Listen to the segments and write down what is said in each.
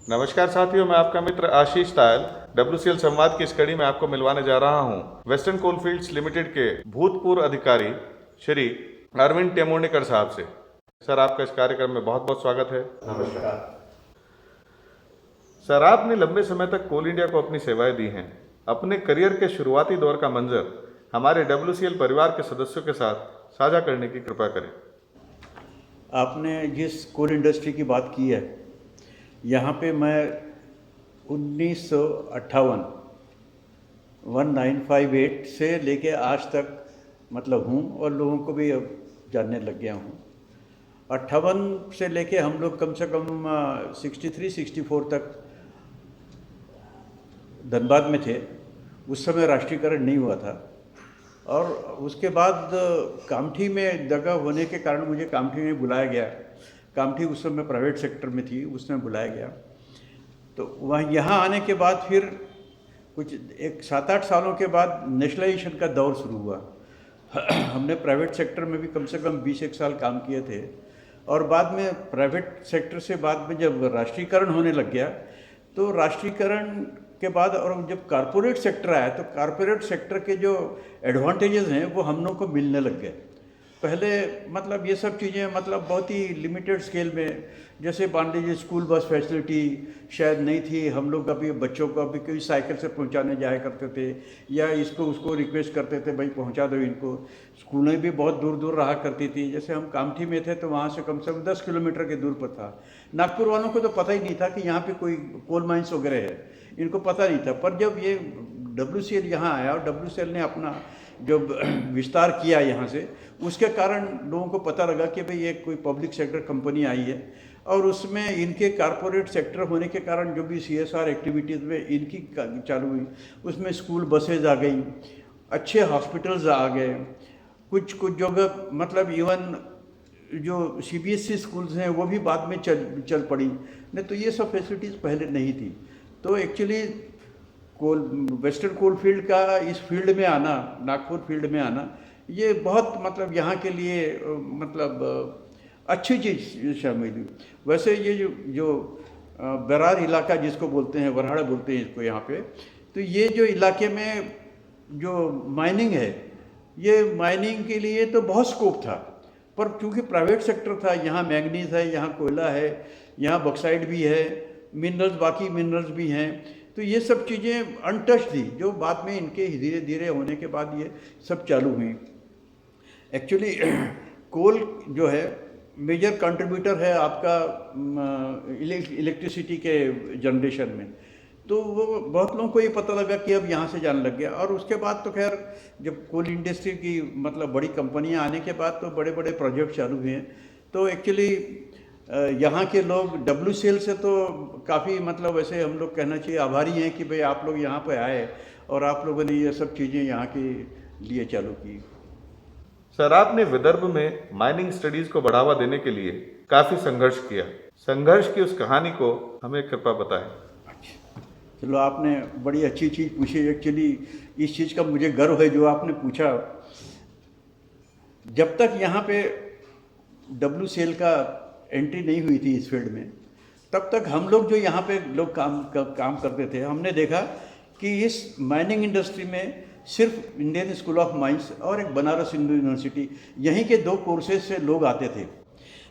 नमस्कार साथियों, मैं आपका मित्र आशीष तायल WCL संवाद की इस कड़ी में आपको मिलवाने जा रहा हूं वेस्टर्न कोलफील्ड्स लिमिटेड के भूतपूर्व अधिकारी श्री अरविंद टेमोर्नीकर साहब से। सर, आपका इस कार्यक्रम में बहुत बहुत स्वागत है। नमस्कार। सर, आपने लंबे समय तक कोल इंडिया को अपनी सेवाएं दी हैं। अपने करियर के शुरुआती दौर का मंजर हमारे WCL परिवार के सदस्यों के साथ साझा करने की कृपा करें। आपने जिस कोल इंडस्ट्री की बात की है, यहाँ पे मैं 1958 से लेके आज तक मतलब हूँ और लोगों को भी अब जानने लग गया हूँ। 58 से लेके हम लोग कम से कम 63-64 तक धनबाद में थे। उस समय राष्ट्रीयकरण नहीं हुआ था और उसके बाद कामठी में जगह होने के कारण मुझे कामठी में बुलाया गया। कामठी उस समय प्राइवेट सेक्टर में थी, उसमें बुलाया गया। तो वहाँ यहाँ आने के बाद फिर कुछ 7-8 सालों के बाद नेशनलाइजेशन का दौर शुरू हुआ। हमने प्राइवेट सेक्टर में भी कम से कम 20 एक साल काम किए थे और बाद में प्राइवेट सेक्टर से बाद में जब राष्ट्रीयकरण होने लग गया तो राष्ट्रीयकरण के बाद और जब कारपोरेट सेक्टर आया तो कारपोरेट सेक्टर के जो एडवांटेजेस हैं वो हम लोग को मिलने लग गए। पहले मतलब ये सब चीज़ें मतलब बहुत ही लिमिटेड स्केल में, जैसे मान लीजिए स्कूल बस फैसिलिटी शायद नहीं थी। हम लोग अभी बच्चों को अभी कोई साइकिल से पहुंचाने जाया करते थे या इसको उसको रिक्वेस्ट करते थे भाई पहुंचा दो इनको। स्कूलें भी बहुत दूर दूर रहा करती थी। जैसे हम कामठी में थे तो वहाँ से कम 10 किलोमीटर के दूर पर था। नागपुर वालों को तो पता ही नहीं था कि यहाँ पे कोई कोल माइंस वगैरह है, इनको पता नहीं था। पर जब ये WCL यहाँ आया और WCL ने अपना जब विस्तार किया यहाँ से, उसके कारण लोगों को पता लगा कि भाई ये कोई पब्लिक सेक्टर कंपनी आई है और उसमें इनके कारपोरेट सेक्टर होने के कारण जो भी CSR एक्टिविटीज़ में इनकी चालू हुई, उसमें स्कूल बसेज आ गई, अच्छे हॉस्पिटल्स आ गए, कुछ जगह मतलब इवन जो CBSE स्कूल्स हैं वो भी बाद में चल पड़ी। नहीं तो ये सब फैसिलिटीज़ पहले नहीं थी। तो एक्चुअली वेस्टर्न कोल फील्ड का इस फील्ड में आना, नागपुर फील्ड में आना, ये बहुत मतलब यहाँ के लिए मतलब अच्छी चीज़ शामिल हुई। वैसे ये जो बरार इलाका जिसको बोलते हैं, वरहाड़ा बोलते हैं इसको यहाँ पे, तो ये जो इलाके में जो माइनिंग है, ये माइनिंग के लिए तो बहुत स्कोप था। पर चूँकि प्राइवेट सेक्टर था, यहाँ मैंगनीज है, यहाँ कोयला है, यहाँ बॉक्साइट भी है, मिनरल्स बाकी मिनरल्स भी हैं। तो ये सब चीज़ें अनटच थी जो बाद में इनके धीरे धीरे होने के बाद ये सब चालू हुई। एक्चुअली कोल जो है मेजर कंट्रीब्यूटर है आपका इलेक्ट्रिसिटी के जनरेशन में। तो वो बहुत लोगों को ये पता लगा कि अब यहाँ से जाने लग गया। और उसके बाद तो खैर जब कोल इंडस्ट्री की मतलब बड़ी कंपनियाँ आने के बाद तो बड़े बड़े प्रोजेक्ट चालू हुए हैं। तो एक्चुअली यहाँ के लोग WCL से तो काफ़ी मतलब वैसे हम लोग कहना चाहिए आभारी हैं कि भाई आप लोग यहाँ पे आए और आप लोगों ने ये सब चीज़ें यहाँ के लिए चालू की। सर, आपने विदर्भ में माइनिंग स्टडीज को बढ़ावा देने के लिए काफी संघर्ष किया। संघर्ष की उस कहानी को हमें कृपया बताएं। चलो, आपने बड़ी अच्छी चीज़ पूछी। एक्चुअली इस चीज़ का मुझे गर्व है जो आपने पूछा। जब तक यहाँ पे WCL का एंट्री नहीं हुई थी इस फील्ड में, तब तक हम लोग जो यहाँ पे लोग काम करते थे, हमने देखा कि इस माइनिंग इंडस्ट्री में सिर्फ इंडियन स्कूल ऑफ माइंस और एक बनारस हिंदू यूनिवर्सिटी, यहीं के 2 कोर्सेज से लोग आते थे।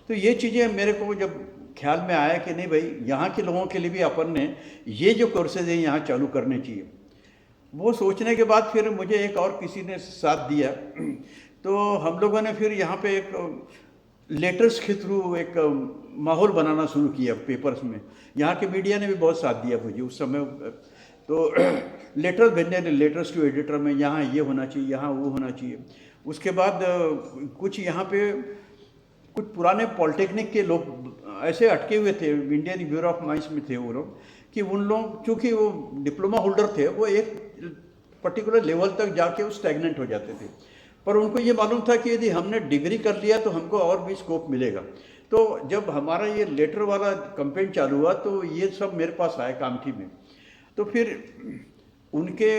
तो ये चीज़ें मेरे को जब ख्याल में आया कि नहीं भाई, यहाँ के लोगों के लिए भी अपन ने ये जो कोर्सेज हैं यहाँ चालू करने चाहिए। वो सोचने के बाद फिर मुझे एक और किसी ने साथ दिया। तो हम लोगों ने फिर यहाँ पे एक लेटर्स के थ्रू एक माहौल बनाना शुरू किया पेपर्स में। यहाँ के मीडिया ने भी बहुत साथ दिया मुझे उस समय। तो लेटर्स भेजने, लेटर्स टू एडिटर में यहाँ ये होना चाहिए, यहाँ वो होना चाहिए। उसके बाद कुछ यहाँ पे कुछ पुराने पॉलिटेक्निक के लोग ऐसे अटके हुए थे, इंडियन ब्यूरो ऑफ माइंस में थे वो लोग, कि उन लोग चूँकि वो डिप्लोमा होल्डर थे, वो एक पर्टिकुलर लेवल तक जाके वो स्टैग्नेंट हो जाते थे। पर उनको ये मालूम था कि यदि हमने डिग्री कर लिया तो हमको और भी स्कोप मिलेगा। तो जब हमारा ये लेटर वाला कैंपेन चालू हुआ तो ये सब मेरे पास आए कामठी में। तो फिर उनके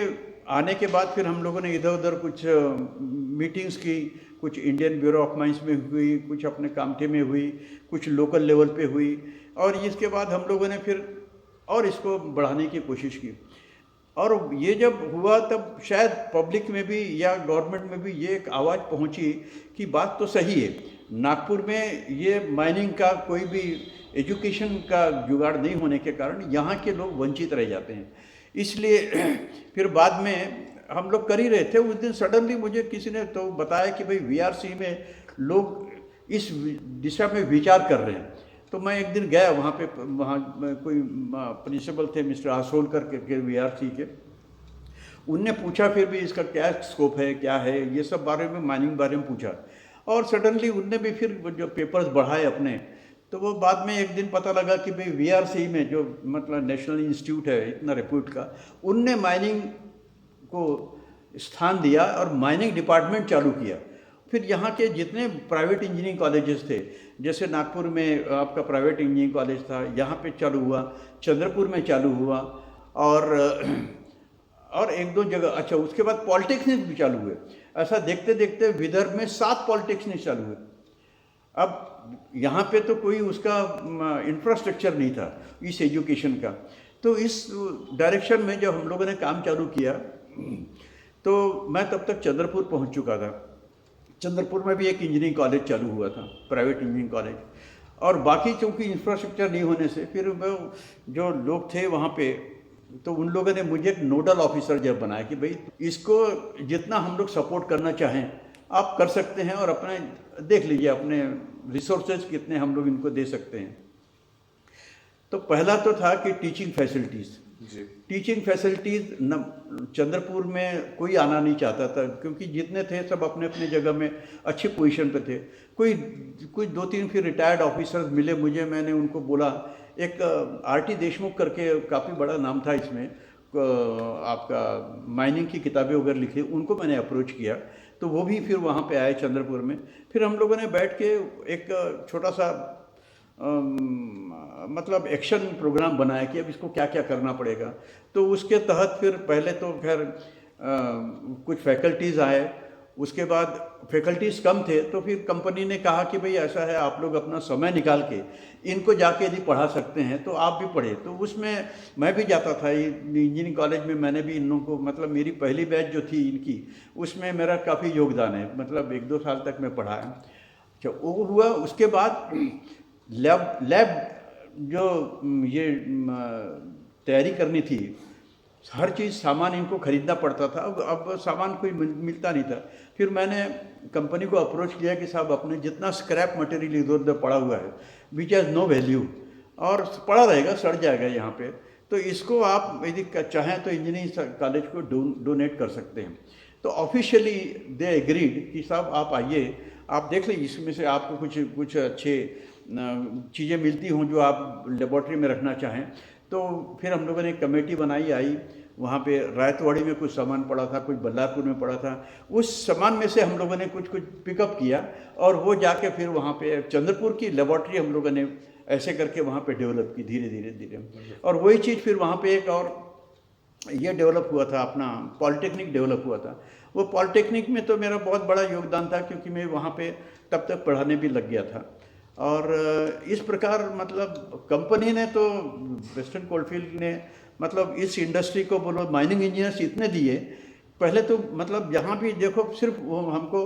आने के बाद फिर हम लोगों ने इधर उधर कुछ मीटिंग्स की, कुछ इंडियन ब्यूरो ऑफ माइंस में हुई, कुछ अपने कामठी में हुई, कुछ लोकल लेवल पे हुई। और इसके बाद हम लोगों ने फिर और इसको बढ़ाने की कोशिश की। और ये जब हुआ तब शायद पब्लिक में भी या गवर्नमेंट में भी ये एक आवाज़ पहुंची कि बात तो सही है, नागपुर में ये माइनिंग का कोई भी एजुकेशन का जुगाड़ नहीं होने के कारण यहाँ के लोग वंचित रह जाते हैं। इसलिए फिर बाद में हम लोग कर ही रहे थे, उस दिन सडनली मुझे किसी ने तो बताया कि भाई वीआरसी में लोग इस दिशा में विचार कर रहे हैं। तो मैं एक दिन गया वहाँ पे, वहाँ कोई प्रिंसिपल थे मिस्टर आसोलकर के वीआरसी के, उनने पूछा फिर भी इसका क्या स्कोप है, क्या है, ये सब बारे में, माइनिंग बारे में पूछा। और सडनली उनने भी फिर जो पेपर्स बढ़ाए अपने, तो वो बाद में एक दिन पता लगा कि भाई वीआरसी में जो मतलब नेशनल इंस्टीट्यूट है इतना रेप्यूट का, उनने माइनिंग को स्थान दिया और माइनिंग डिपार्टमेंट चालू किया। फिर यहाँ के जितने प्राइवेट इंजीनियरिंग कॉलेजेस थे, जैसे नागपुर में आपका प्राइवेट इंजीनियरिंग कॉलेज था, यहाँ पे चालू हुआ, चंद्रपुर में चालू हुआ, और एक दो जगह, अच्छा उसके बाद पॉलिटेक्निक भी चालू हुए। ऐसा देखते देखते विदर्भ में 7 पॉलिटेक्निक चालू हुए। अब यहाँ पे तो कोई उसका इंफ्रास्ट्रक्चर नहीं था इस एजुकेशन का। तो इस डायरेक्शन में जब हम लोगों ने काम चालू किया, तो मैं तब तक चंद्रपुर पहुँच चुका था। चंद्रपुर में भी एक इंजीनियरिंग कॉलेज चालू हुआ था, प्राइवेट इंजीनियरिंग कॉलेज। और बाकी चूँकि इंफ्रास्ट्रक्चर नहीं होने से फिर वो जो लोग थे वहाँ पे, तो उन लोगों ने मुझे एक नोडल ऑफिसर जब बनाया कि भाई इसको जितना हम लोग सपोर्ट करना चाहें आप कर सकते हैं, और अपने देख लीजिए अपने रिसोर्सेज कितने हम लोग इनको दे सकते हैं। तो पहला तो था कि teaching facilities. Teaching facilities Chandrapur में कोई आना नहीं चाहता था, क्योंकि जितने थे सब अपने अपने जगह में अच्छी पोजीशन पे थे। कोई 2-3 फिर रिटायर्ड ऑफिसर्स मिले मुझे, मैंने उनको बोला, एक आरटी देशमुख करके काफ़ी बड़ा नाम था इसमें, आपका माइनिंग की किताबें वगैरह लिखी, उनको मैंने अप्रोच किया। तो वो भी फिर वहाँ पे आए चंद्रपुर में। फिर हम लोगों ने बैठ के एक छोटा सा मतलब एक्शन प्रोग्राम बनाया कि अब इसको क्या क्या करना पड़ेगा। तो उसके तहत फिर पहले तो खैर कुछ फैकल्टीज़ आए, उसके बाद फैकल्टीज़ कम थे, तो फिर कंपनी ने कहा कि भाई ऐसा है, आप लोग अपना समय निकाल के इनको जाके यदि पढ़ा सकते हैं तो आप भी पढ़े। तो उसमें मैं भी जाता था, इंजीनियरिंग कॉलेज में मैंने भी इन लोगों को, मतलब मेरी पहली बैच जो थी इनकी, उसमें मेरा काफ़ी योगदान है, मतलब 1-2 साल तक मैं पढ़ा है। अच्छा वो हुआ। उसके बाद लैब जो ये तैयारी करनी थी, हर चीज़ सामान इनको खरीदना पड़ता था। अब सामान कोई मिलता नहीं था। फिर मैंने कंपनी को अप्रोच किया कि साहब अपने जितना स्क्रैप मटेरियल इधर उधर पड़ा हुआ है, विच हैज़ नो वैल्यू, और पड़ा रहेगा, सड़ जाएगा यहाँ पे, तो इसको आप यदि चाहें तो इंजीनियरिंग कॉलेज को डोनेट कर सकते हैं। तो ऑफिशियली दे एग्रीड कि साहब आप आइए, आप देख लीजिए इसमें से आपको कुछ अच्छे चीज़ें मिलती हों जो आप लेबॉर्ट्री में रखना चाहें। तो फिर हम लोगों ने एक कमेटी बनाई, आई वहाँ पे रायतवाड़ी में कुछ सामान पड़ा था, कुछ बल्लारपुर में पड़ा था, उस सामान में से हम लोगों ने कुछ पिकअप किया, और वो जाके फिर वहाँ पे चंद्रपुर की लेबॉर्ट्री हम लोगों ने ऐसे करके वहाँ पे डेवलप की धीरे धीरे। और वही चीज़ फिर वहाँ पे एक और ये डेवलप हुआ था, अपना पॉलिटेक्निक डेवलप हुआ था। वो पॉलिटेक्निक में तो मेरा बहुत बड़ा योगदान था, क्योंकि मैं वहाँ पे तब तक पढ़ाने भी लग गया था। और इस प्रकार मतलब कंपनी ने तो, वेस्टर्न कोलफील्ड ने मतलब इस इंडस्ट्री को बोलो माइनिंग इंजीनियर्स इतने दिए। पहले तो मतलब यहाँ भी देखो सिर्फ वो हमको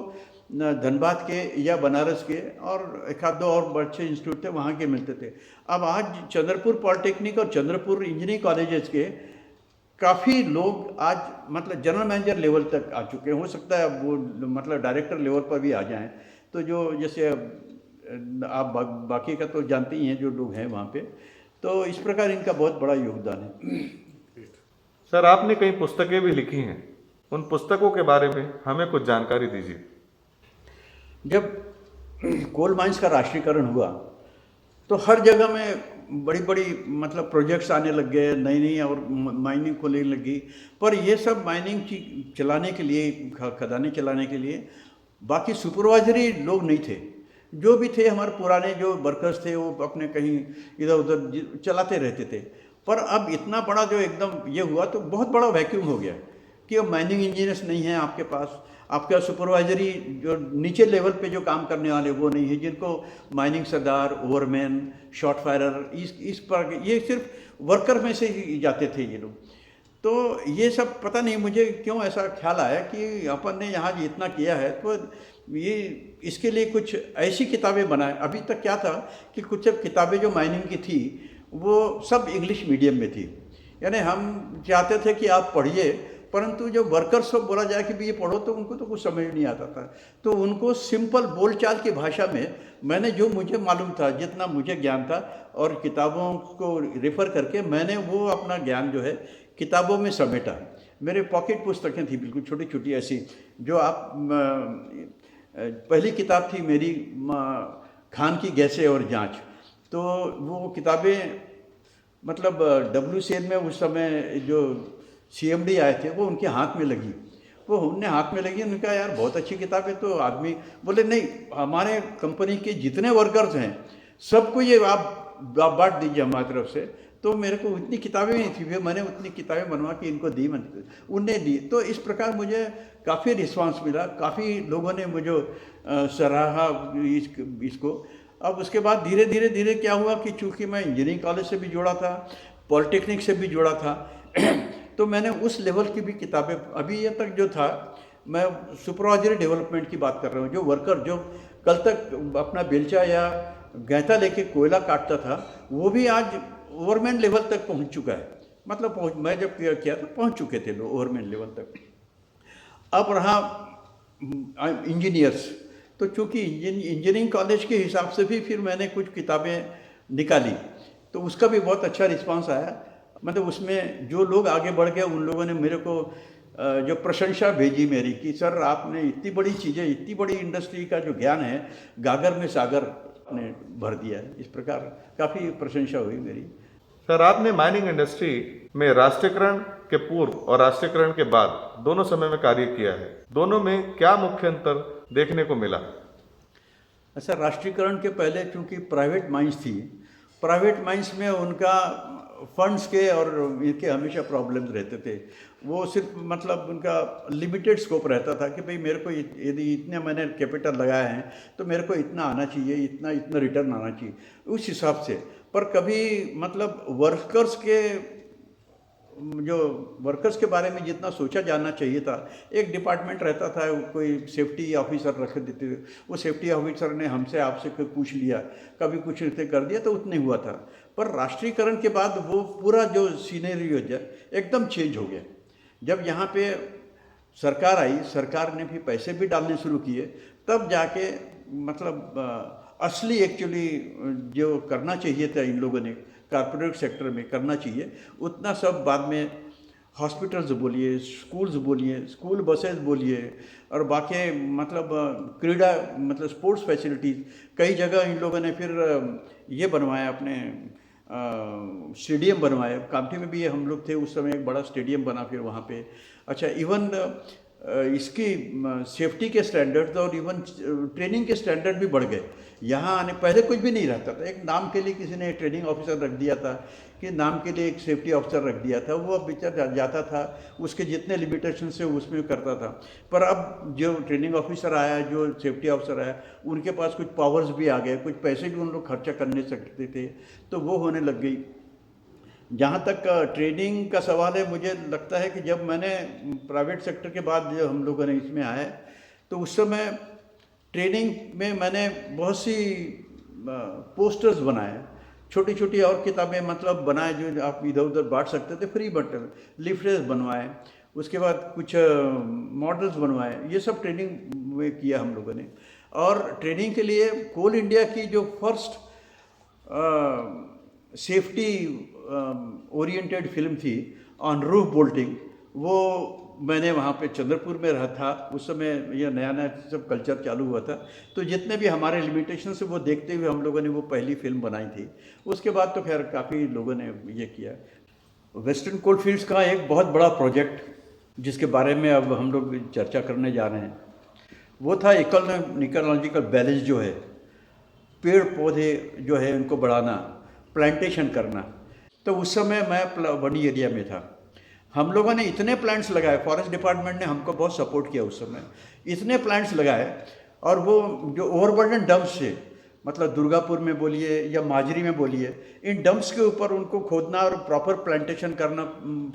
धनबाद के या बनारस के और एक आध दो और अच्छे इंस्टीट्यूट थे वहाँ के मिलते थे। अब आज चंद्रपुर पॉलिटेक्निक और चंद्रपुर इंजीनियरिंग कॉलेजेस के काफ़ी लोग आज मतलब जनरल मैनेजर लेवल तक आ चुके हैं। हो सकता है वो मतलब डायरेक्टर लेवल पर भी आ जाएं। तो जो जैसे आप बाकी का तो जानते ही हैं जो लोग हैं वहाँ पे, तो इस प्रकार इनका बहुत बड़ा योगदान है। सर आपने कई पुस्तकें भी लिखी हैं, उन पुस्तकों के बारे में हमें कुछ जानकारी दीजिए। जब कोल माइंस का राष्ट्रीयकरण हुआ तो हर जगह में बड़ी बड़ी मतलब प्रोजेक्ट्स आने लग गए, नई नई और माइनिंग खोलने लगी। पर ये सब माइनिंग चलाने के लिए, खदानें चलाने के लिए बाकी सुपरवाइजरी लोग नहीं थे। जो भी थे हमारे पुराने जो वर्कर्स थे वो अपने कहीं इधर उधर चलाते रहते थे। पर अब इतना बड़ा जो एकदम ये हुआ तो बहुत बड़ा वैक्यूम हो गया कि अब माइनिंग इंजीनियर्स नहीं हैं आपके पास। आपका सुपरवाइजरी जो नीचे लेवल पे जो काम करने वाले वो नहीं है, जिनको माइनिंग सरदार, ओवरमैन, शॉट फायरर, इस पर ये सिर्फ वर्कर में से ही जाते थे ये लोग। तो ये सब पता नहीं मुझे क्यों ऐसा ख्याल आया कि अपन ने यहाँ इतना किया है तो ये इसके लिए कुछ ऐसी किताबें बनाए। अभी तक क्या था कि कुछ सब किताबें जो माइनिंग की थी वो सब इंग्लिश मीडियम में थी, यानी हम चाहते थे कि आप पढ़िए, परंतु जो वर्कर्स को बोला जाए कि भी ये पढ़ो तो उनको तो कुछ समझ नहीं आता था। तो उनको सिंपल बोलचाल की भाषा में मैंने जो मुझे मालूम था, जितना मुझे ज्ञान था, और किताबों को रेफ़र करके मैंने वो अपना ज्ञान जो है किताबों में समेटा। मेरे पॉकेट पुस्तकें थी बिल्कुल छोटी छोटी ऐसी, जो आप पहली किताब थी मेरी खान की गैसें और जांच। तो वो किताबें मतलब WCL में उस समय जो CMD आए थे वो उनके हाथ में लगी, वो उनने हाथ में लगी, उन्होंने कहा यार बहुत अच्छी किताब है। तो आदमी बोले नहीं, हमारे कंपनी के जितने वर्कर्स हैं सबको ये आप बांट दीजिए हमारी तरफ से। तो मेरे को उतनी किताबें नहीं थी, मैंने उतनी किताबें बनवा के इनको दी, उनने दी। तो इस प्रकार मुझे काफ़ी रिस्पांस मिला, काफ़ी लोगों ने मुझे सराहा इसको। अब उसके बाद धीरे धीरे धीरे क्या हुआ कि चूँकि मैं इंजीनियरिंग कॉलेज से भी जुड़ा था, पॉलिटेक्निक से भी जुड़ा था, तो मैंने उस लेवल की भी किताबें, अभी ये तक जो था, मैं सुपरवाइजरी डेवलपमेंट की बात कर रहा हूँ। जो वर्कर जो कल तक अपना बेलचा या गैंता लेके कोयला काटता था, वो भी आज ओवरमैन लेवल तक पहुंच चुका है। मतलब मैं जब किया तो पहुंच चुके थे लोग ओवरमैन लेवल तक। अब रहा इंजीनियर्स, तो चूँकि इंजीनियरिंग कॉलेज के हिसाब से भी फिर मैंने कुछ किताबें निकाली, तो उसका भी बहुत अच्छा रिस्पांस आया। मतलब उसमें जो लोग आगे बढ़ गए उन लोगों ने मेरे को जो प्रशंसा भेजी मेरी कि सर आपने इतनी बड़ी चीज़ें, इतनी बड़ी इंडस्ट्री का जो ज्ञान है, गागर में सागर ने भर दिया है। इस प्रकार काफ़ी प्रशंसा हुई मेरी। सर, आपने माइनिंग इंडस्ट्री में राष्ट्रीयकरण के पूर्व और राष्ट्रीयकरण के बाद दोनों समय में कार्य किया है, दोनों में क्या मुख्य अंतर देखने को मिला? अच्छा, राष्ट्रीयकरण के पहले चूँकि प्राइवेट माइंस थी, प्राइवेट माइंस में उनका फंड्स के और इनके हमेशा प्रॉब्लम्स रहते थे। वो सिर्फ मतलब उनका लिमिटेड स्कोप रहता था कि भाई मेरे को यदि इतने मैंने कैपिटल लगाए हैं तो मेरे को इतना आना चाहिए, इतना इतना रिटर्न आना चाहिए, उस हिसाब से। पर कभी मतलब वर्कर्स के बारे में जितना सोचा जाना चाहिए था, एक डिपार्टमेंट रहता था, कोई सेफ्टी ऑफिसर रख देते थे, वो सेफ्टी ऑफिसर ने हमसे आपसे कोई पूछ लिया, कभी कुछ रीते कर दिया, तो उतने हुआ था। पर राष्ट्रीयकरण के बाद वो पूरा जो सीनरी एकदम चेंज हो गया। जब यहाँ पे सरकार आई, सरकार ने भी पैसे भी डालने शुरू किए, तब जाके मतलब असली एक्चुअली जो करना चाहिए था इन लोगों ने कॉर्पोरेट सेक्टर में करना चाहिए, उतना सब बाद में हॉस्पिटल्स बोलिए, स्कूल्स बोलिए, स्कूल बसेस बोलिए, और बाकी मतलब क्रीड़ा मतलब स्पोर्ट्स फैसिलिटीज़ कई जगह इन लोगों ने फिर ये बनवाया, अपने स्टेडियम बनवाए। कामठी में भी हम लोग थे उस समय, एक बड़ा स्टेडियम बना फिर वहाँ पे। अच्छा, इवन इसकी सेफ्टी के स्टैंडर्ड्स और इवन ट्रेनिंग के स्टैंडर्ड भी बढ़ गए। यहाँ आने पहले कुछ भी नहीं रहता था, एक नाम के लिए किसी ने ट्रेनिंग ऑफिसर रख दिया था, कि नाम के लिए एक सेफ्टी ऑफिसर रख दिया था, वो अब बेचारा जाता था, उसके जितने लिमिटेशन से उसमें करता था। पर अब जो ट्रेनिंग ऑफिसर आया, जो सेफ्टी ऑफिसर आया, उनके पास कुछ पावर्स भी आ गए, कुछ पैसे भी उन लोग खर्चा करने सकते थे, तो वो होने लग गई। जहाँ तक ट्रेनिंग का सवाल है, मुझे लगता है कि जब मैंने प्राइवेट सेक्टर के बाद जब हम लोगों ने इसमें आए, तो उस समय ट्रेनिंग में मैंने बहुत सी पोस्टर्स बनाए, छोटी छोटी और किताबें मतलब बनाए जो आप इधर उधर बांट सकते थे, फ्री बटन लिफलेट्स बनवाए, उसके बाद कुछ मॉडल्स बनवाए। ये सब ट्रेनिंग में किया हम लोगों ने। और ट्रेनिंग के लिए कोल इंडिया की जो फर्स्ट सेफ्टी ओरिएंटेड फिल्म थी ऑन रूफ बोल्टिंग, वो मैंने वहाँ पे चंद्रपुर में रहा था उस समय, ये नया नया सब कल्चर चालू हुआ था, तो जितने भी हमारे लिमिटेशन से वो देखते हुए हम लोगों ने वो पहली फिल्म बनाई थी। उसके बाद तो खैर काफ़ी लोगों ने ये किया। वेस्टर्न कोलफील्ड्स का एक बहुत बड़ा प्रोजेक्ट जिसके बारे में अब हम लोग चर्चा करने जा रहे हैं, वो था इकोलॉजिकल बैलेंस, जो है पेड़ पौधे जो है उनको बढ़ाना, प्लांटेशन करना। तो उस समय मैं वनी एरिया में था, हम लोगों ने इतने प्लांट्स लगाए, फॉरेस्ट डिपार्टमेंट ने हमको बहुत सपोर्ट किया उस समय, इतने प्लांट्स लगाए। और वो जो ओवरबर्डन डंप्स थे, मतलब दुर्गापुर में बोलिए या माजरी में बोलिए, इन डंप्स के ऊपर उनको खोदना और प्रॉपर प्लांटेशन करना,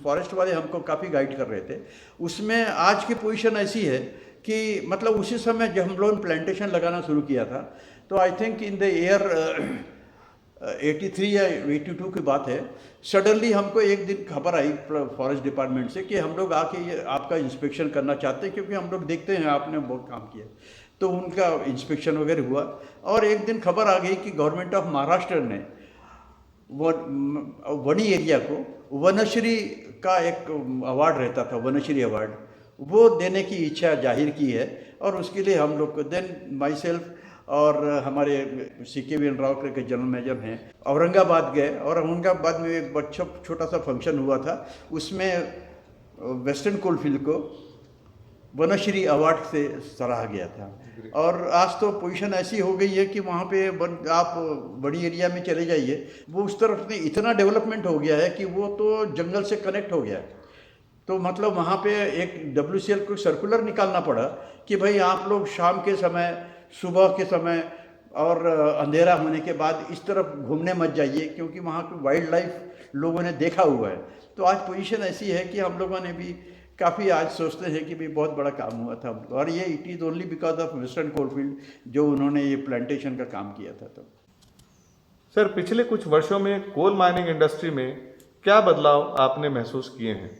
फॉरेस्ट वाले हमको काफ़ी गाइड कर रहे थे। उसमें आज की पोजीशन ऐसी है कि मतलब उसी समय जब हम लोगों ने प्लांटेशन लगाना शुरू किया था, तो I think in the year 83 या 82 की बात है, सडनली हमको एक दिन खबर आई फॉरेस्ट डिपार्टमेंट से कि हम लोग आके ये आपका इंस्पेक्शन करना चाहते हैं, क्योंकि हम लोग देखते हैं आपने बहुत काम किया। तो उनका इंस्पेक्शन वगैरह हुआ और एक दिन खबर आ गई कि गवर्नमेंट ऑफ महाराष्ट्र ने वनी एरिया को वनश्री का एक अवार्ड रहता था, वनश्री अवार्ड, वो देने की इच्छा जाहिर की है। और उसके लिए हम लोग को देन माई सेल्फ और हमारे CK वीरेंद्र राव के जनरल मैनेजर हैं, औरंगाबाद गए। और औरंगाबाद में एक बच्चा छोटा सा फंक्शन हुआ था, उसमें वेस्टर्न कोलफील्ड को वनश्री अवार्ड से सराहा गया था। और आज तो पोजीशन ऐसी हो गई है कि वहाँ पे आप बड़ी एरिया में चले जाइए, वो उस तरफ में इतना डेवलपमेंट हो गया है कि वो तो जंगल से कनेक्ट हो गया है। तो मतलब वहाँ पे एक WCL को सर्कुलर निकालना पड़ा कि भाई आप लोग शाम के समय, सुबह के समय और अंधेरा होने के बाद इस तरफ घूमने मत जाइए, क्योंकि वहाँ की वाइल्ड लाइफ लोगों ने देखा हुआ है। तो आज पोजीशन ऐसी है कि हम लोगों ने भी काफ़ी आज सोचते हैं कि भी बहुत बड़ा काम हुआ था। और ये it is only because of western coalfield, जो उन्होंने ये प्लांटेशन का काम किया था। तो सर, पिछले कुछ वर्षों में कोल माइनिंग इंडस्ट्री में क्या बदलाव आपने महसूस किए हैं?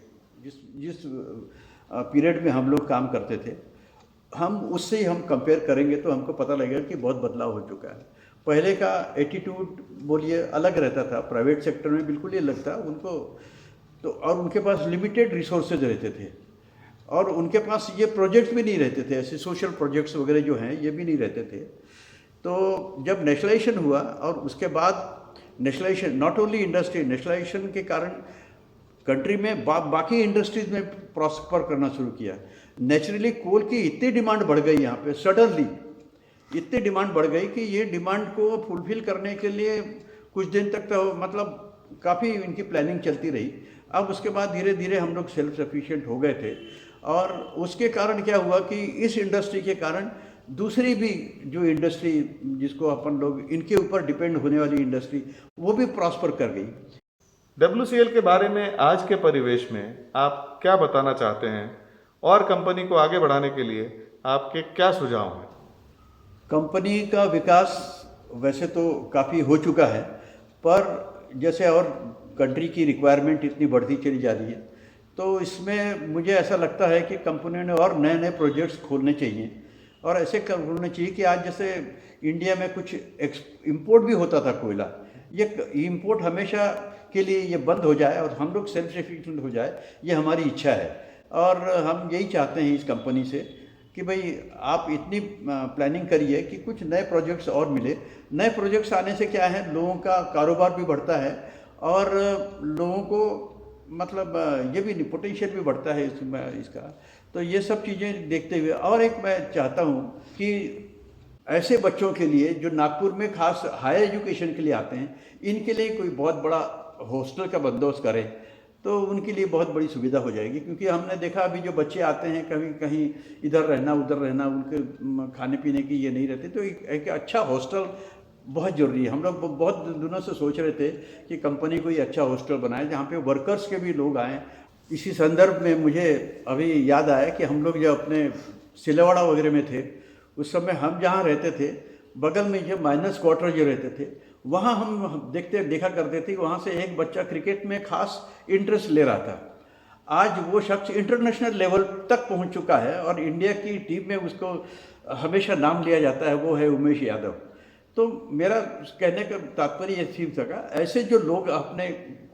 जिस पीरियड में हम लोग काम करते थे, हम उससे ही हम कंपेयर करेंगे तो हमको पता लगेगा कि बहुत बदलाव हो चुका है। पहले का एटीट्यूड बोलिए अलग रहता था, प्राइवेट सेक्टर में बिल्कुल ही अलग था उनको। तो और उनके पास लिमिटेड रिसोर्सेज रहते थे, और उनके पास ये प्रोजेक्ट भी नहीं रहते थे, ऐसे सोशल प्रोजेक्ट्स वगैरह जो हैं ये भी नहीं रहते थे। तो जब नेशनलाइजेशन हुआ और उसके बाद nationalisation, not only industry, nationalisation के कारण कंट्री में बाकी इंडस्ट्रीज में प्रॉस्पर करना शुरू किया। नेचुरली कोल की इतनी डिमांड बढ़ गई यहाँ पे, सडनली इतनी डिमांड बढ़ गई कि ये डिमांड को फुलफिल करने के लिए कुछ दिन तक तो मतलब काफ़ी इनकी प्लानिंग चलती रही। अब उसके बाद धीरे धीरे हम लोग सेल्फ सफिशिएंट हो गए थे, और उसके कारण क्या हुआ कि इस इंडस्ट्री के कारण दूसरी भी जो इंडस्ट्री जिसको अपन लोग इनके ऊपर डिपेंड होने वाली इंडस्ट्री, वो भी प्रॉस्पर कर गई। WCL के बारे में आज के परिवेश में आप क्या बताना चाहते हैं, और कंपनी को आगे बढ़ाने के लिए आपके क्या सुझाव हैं? कंपनी का विकास वैसे तो काफ़ी हो चुका है, पर जैसे और कंट्री की रिक्वायरमेंट इतनी बढ़ती चली जा रही है, तो इसमें मुझे ऐसा लगता है कि कंपनियों ने और नए नए प्रोजेक्ट्स खोलने चाहिए। और ऐसे खोलने चाहिए कि आज जैसे इंडिया में कुछ इंपोर्ट भी होता था कोयला, ये इंपोर्ट हमेशा के लिए ये बंद हो जाए और हम लोग सेल्फ सफिशिएंट हो जाए, ये हमारी इच्छा है। और हम यही चाहते हैं इस कंपनी से कि भाई आप इतनी प्लानिंग करिए कि कुछ नए प्रोजेक्ट्स और मिले। नए प्रोजेक्ट्स आने से क्या है, लोगों का कारोबार भी बढ़ता है और लोगों को मतलब ये भी पोटेंशियल भी बढ़ता है इसका। तो ये सब चीज़ें देखते हुए, और एक मैं चाहता हूँ कि ऐसे बच्चों के लिए जो नागपुर में खास हायर एजुकेशन के लिए आते हैं, इनके लिए कोई बहुत बड़ा हॉस्टल का बंदोबस्त करें तो उनके लिए बहुत बड़ी सुविधा हो जाएगी। क्योंकि हमने देखा अभी जो बच्चे आते हैं कहीं कहीं इधर रहना उधर रहना, उनके खाने पीने की ये नहीं रहती, तो एक अच्छा हॉस्टल बहुत ज़रूरी है। हम लोग बहुत दिनों से सोच रहे थे कि कंपनी कोई अच्छा हॉस्टल बनाए जहाँ पे वर्कर्स के भी लोग आएँ। इसी संदर्भ में मुझे अभी याद आया कि हम लोग जब अपने सिलवाड़ा वगैरह में थे, उस समय हम जहाँ रहते थे बगल में जो माइनस क्वार्टर जो रहते थे, वहाँ हम देखा करते थे, वहाँ से एक बच्चा क्रिकेट में खास इंटरेस्ट ले रहा था। आज वो शख्स इंटरनेशनल लेवल तक पहुँच चुका है और इंडिया की टीम में उसको हमेशा नाम लिया जाता है, वो है उमेश यादव। तो मेरा कहने का तात्पर्य ये थी सका, ऐसे जो लोग अपने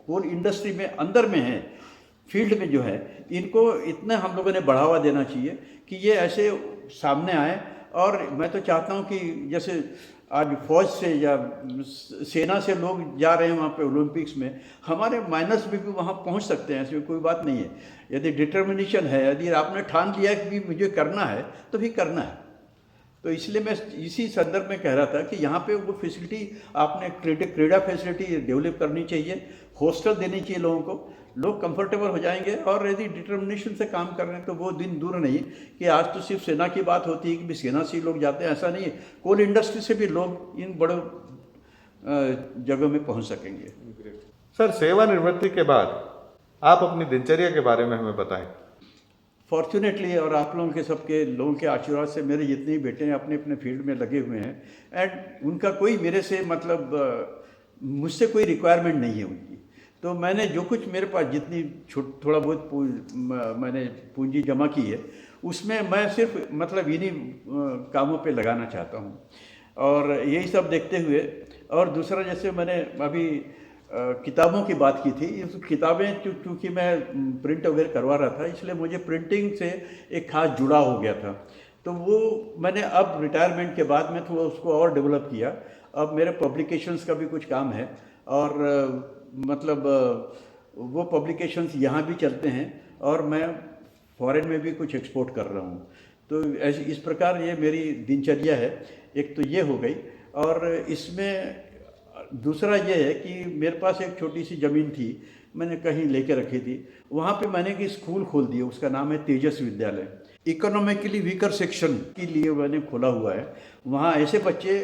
कोल इंडस्ट्री में अंदर में हैं, फील्ड में जो है, इनको इतना हम लोगों ने बढ़ावा देना चाहिए कि ये ऐसे सामने आए। और मैं तो चाहता हूँ कि जैसे आज फौज से या सेना से लोग जा रहे हैं वहाँ पे ओलंपिक्स में, हमारे माइनस में भी वहाँ पहुँच सकते हैं, ऐसी कोई बात नहीं है। यदि डिटर्मिनेशन है, यदि आपने ठान लिया कि भी मुझे करना है तो भी करना है। तो इसलिए मैं इसी संदर्भ में कह रहा था कि यहाँ पे वो फैसिलिटी आपने क्रीड़ा फैसिलिटी डेवलप करनी चाहिए, हॉस्टल देनी चाहिए लोगों को, लोग कंफर्टेबल हो जाएंगे। और यदि डिटर्मिनेशन से काम कर रहे हैं तो वो दिन दूर नहीं कि आज तो सिर्फ सेना की बात होती है कि भी सेना से ही लोग जाते हैं, ऐसा नहीं है। कोल इंडस्ट्री से भी लोग इन बड़े जगह में पहुंच सकेंगे। सर, सेवानिवृत्ति के बाद आप अपनी दिनचर्या के बारे में हमें बताएं। फॉर्चुनेटली और आप लोगों के सबके लोगों के आशीर्वाद से मेरे जितने भी बेटे हैं अपने अपने फील्ड में लगे हुए हैं, एंड उनका कोई मेरे से मतलब मुझसे कोई रिक्वायरमेंट नहीं है उनकी। तो मैंने जो कुछ मेरे पास जितनी थोड़ा बहुत मैंने पूंजी जमा की है उसमें मैं सिर्फ मतलब इन्हीं कामों पे लगाना चाहता हूँ। और यही सब देखते हुए, और दूसरा जैसे मैंने अभी किताबों की बात की थी, इस किताबें चूँकि मैं प्रिंट वगैरह करवा रहा था इसलिए मुझे प्रिंटिंग से एक खास जुड़ाव हो गया था। तो वो मैंने अब रिटायरमेंट के बाद में थोड़ा उसको और डेवलप किया। अब मेरे पब्लिकेशंस का भी कुछ काम है और मतलब वो पब्लिकेशंस यहाँ भी चलते हैं और मैं फॉरेन में भी कुछ एक्सपोर्ट कर रहा हूँ। तो ऐसे इस प्रकार ये मेरी दिनचर्या है। एक तो ये हो गई, और इसमें दूसरा ये है कि मेरे पास एक छोटी सी ज़मीन थी, मैंने कहीं लेके रखी थी। वहाँ पे मैंने एक स्कूल खोल दिया, उसका नाम है तेजस विद्यालय। इकोनॉमिकली वीकर सेक्शन के लिए मैंने खोला हुआ है। वहाँ ऐसे बच्चे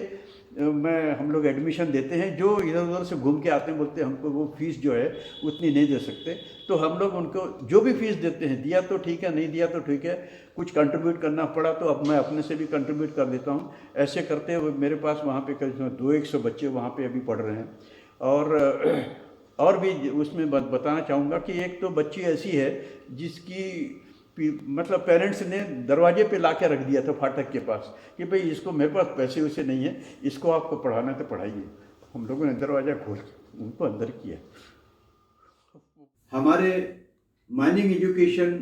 हम लोग एडमिशन देते हैं जो इधर उधर से घूम के आते हैं, बोलते हैं हमको वो फीस जो है उतनी नहीं दे सकते, तो हम लोग उनको जो भी फीस देते हैं, दिया तो ठीक है, नहीं दिया तो ठीक है, कुछ कंट्रीब्यूट करना पड़ा तो अब मैं अपने से भी कंट्रीब्यूट कर देता हूँ। ऐसे करते हुए मेरे पास वहाँ पे करीब 200 बच्चे वहाँ पे अभी पढ़ रहे हैं। और भी उसमें बताना चाहूँगा कि एक तो बच्ची ऐसी है जिसकी मतलब पेरेंट्स ने दरवाजे पे ला के रख दिया था फाटक के पास कि भाई इसको, मेरे पास पैसे वैसे नहीं है, इसको आपको पढ़ाना है तो पढ़ाइए। हम लोगों ने दरवाज़ा खोल के उनको अंदर किया। हमारे माइनिंग एजुकेशन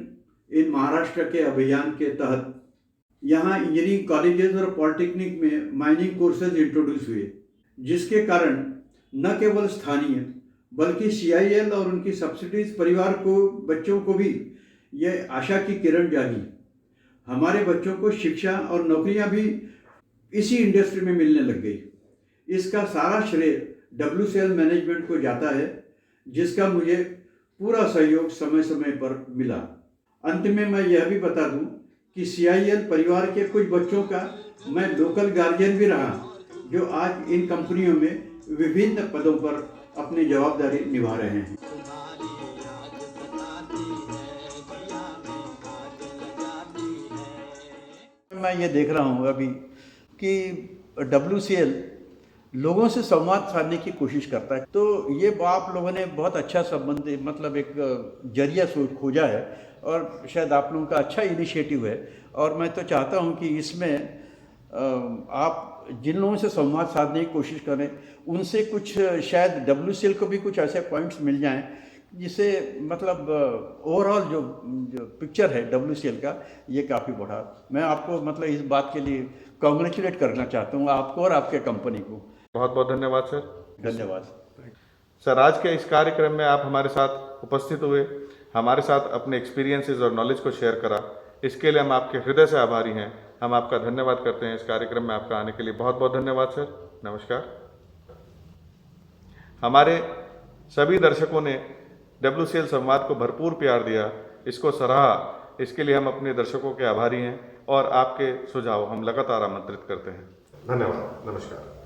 इन महाराष्ट्र के अभियान के तहत यहाँ इंजीनियरिंग कॉलेजेस और पॉलिटेक्निक में माइनिंग कोर्सेज इंट्रोड्यूस हुए, जिसके कारण न केवल स्थानीय बल्कि CIL और उनकी सब्सिडीज परिवार को, बच्चों को भी ये आशा की किरण जागी। हमारे बच्चों को शिक्षा और नौकरियां भी इसी इंडस्ट्री में मिलने लग गई। इसका सारा श्रेय WCL मैनेजमेंट को जाता है, जिसका मुझे पूरा सहयोग समय समय पर मिला। अंत में मैं यह भी बता दूं कि CIL परिवार के कुछ बच्चों का मैं लोकल गार्जियन भी रहा, जो आज इन कंपनियों में विभिन्न पदों पर अपनी जवाबदारी निभा रहे हैं। मैं ये देख रहा हूँ अभी कि WCL लोगों से संवाद साधने की कोशिश करता है, तो ये आप लोगों ने बहुत अच्छा संबंध, मतलब एक जरिया खोजा है और शायद आप लोगों का अच्छा इनिशिएटिव है। और मैं तो चाहता हूँ कि इसमें आप जिन लोगों से संवाद साधने की कोशिश करें उनसे कुछ शायद WCL को भी कुछ ऐसे पॉइंट्स मिल जाएं जिससे मतलब ओवरऑल जो पिक्चर है WCL का, ये काफ़ी बढ़ा। मैं आपको मतलब इस बात के लिए कॉन्ग्रेचुलेट करना चाहता हूँ, आपको और आपके कंपनी को। बहुत बहुत धन्यवाद सर। धन्यवाद सर, आज के इस कार्यक्रम में आप हमारे साथ उपस्थित हुए, हमारे साथ अपने एक्सपीरियंसेस और नॉलेज को शेयर करा, इसके लिए हम आपके हृदय से आभारी हैं। हम आपका धन्यवाद करते हैं। इस कार्यक्रम में आपका आने के लिए बहुत बहुत धन्यवाद सर। नमस्कार। हमारे सभी दर्शकों ने WCL संवाद को भरपूर प्यार दिया, इसको सराहा, इसके लिए हम अपने दर्शकों के आभारी हैं और आपके सुझाव हम लगातार आमंत्रित करते हैं। धन्यवाद। नमस्कार।